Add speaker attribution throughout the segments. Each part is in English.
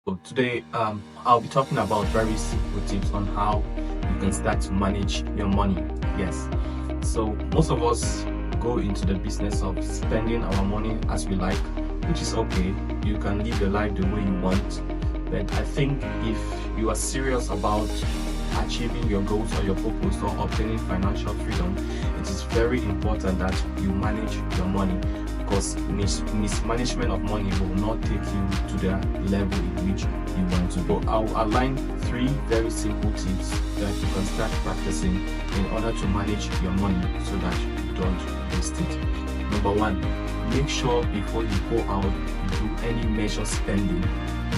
Speaker 1: So today, I'll be talking about very simple tips on how you can start to manage your money. Yes. So most of us go into the business of spending our money as we like, which is okay. You can live your life the way you want. But I think if you are serious about achieving your goals or your purpose or obtaining financial freedom, it is very important that you manage your money because mismanagement of money will not take you to the level in which you want to go. I'll outline three very simple tips that you can start practicing in order to manage your money so that you don't waste it. Number one, make sure before you go out, you do any major spending,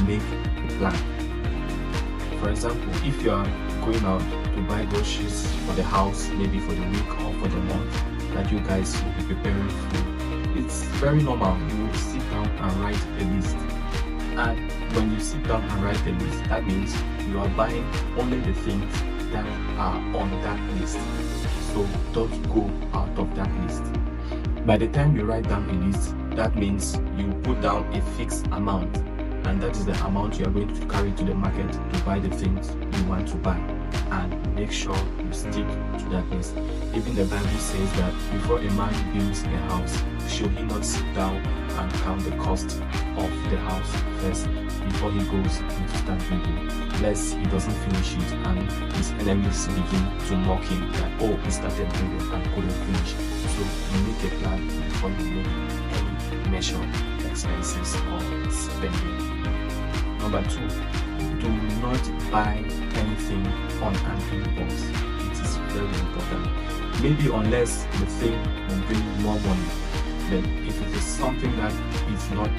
Speaker 1: make a plan. For example, if you are going out to buy groceries for the house, maybe for the week or for the month that you guys will be preparing for, it's very normal. You will sit down and write a list. And when you sit down and write the list, that means you are buying only the things that are on that list. So don't go out of that list. By the time you write down a list, that means you put down a fixed amount, and that is the amount you are going to carry to the market to buy the things you want to buy. And make sure you stick to that list. Even the Bible says that before a man builds a house, should he not sit down and count the cost of the house first before he goes into start building, lest he doesn't finish it and his enemies begin to mock him that, oh, he started building and couldn't finish. So you make a plan before you make any major expenses or spending. Number two, do not buy anything on an impulse. It is very important. Maybe unless the thing will bring more money. But if it is something that is not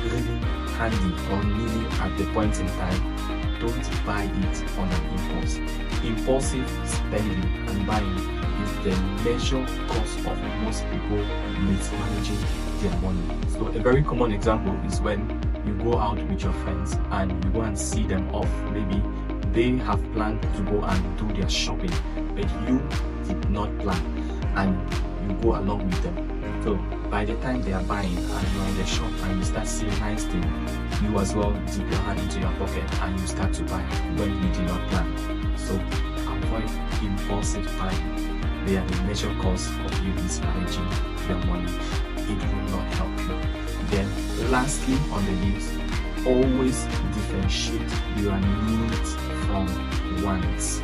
Speaker 1: really handy or needed at the point in time, don't buy it on an impulse. Impulsive spending and buying is the major cause of most people mismanaging their money. So a very common example is when you go out with your friends and you go and see them off. Maybe they have planned to go and do their shopping, but you did not plan and you go along with them. So by the time they are buying and you're in the shop and you start seeing nice things, you as well dip your hand into your pocket and you start to buy when you did not plan. So avoid impulsive buying. They are the major cause of you mismanaging your money. It will not help you. Then lastly on the list, always differentiate your needs from wants.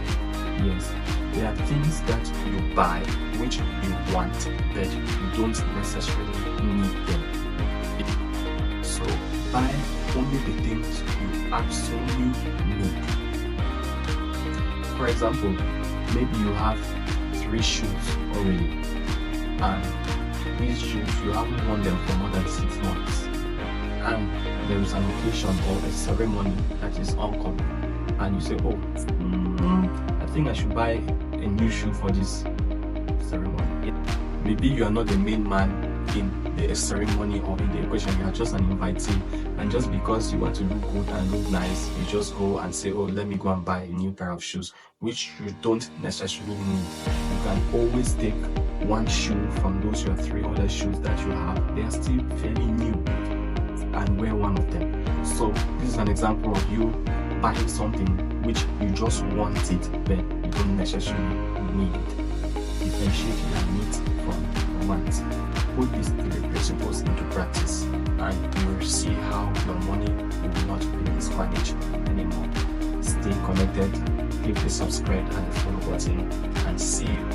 Speaker 1: Yes, there are things that you buy which you want, but you don't necessarily need them. So buy only the things you absolutely need. For example, maybe you have 3 shoes already, and these shoes you haven't worn them for more than 6 months, and there is an occasion or a ceremony that is oncoming, and you say, oh, I think I should buy a new shoe for this ceremony. Maybe you are not the main man in the ceremony or in the occasion, you are just an invitee, and just because you want to look good and look nice, you just go and say, oh, let me go and buy a new pair of shoes, which you don't necessarily need. You can always take one shoe from those your 3 other shoes that you have. They are still fairly new, and wear one of them. So this is an example of you buying something which you just want it, but you don't necessarily need it. Differentiate your needs from wants. Put these 3 principles into practice, and you will see how your money will not be mismanaged anymore. Stay connected, click the subscribe and the follow button, and see you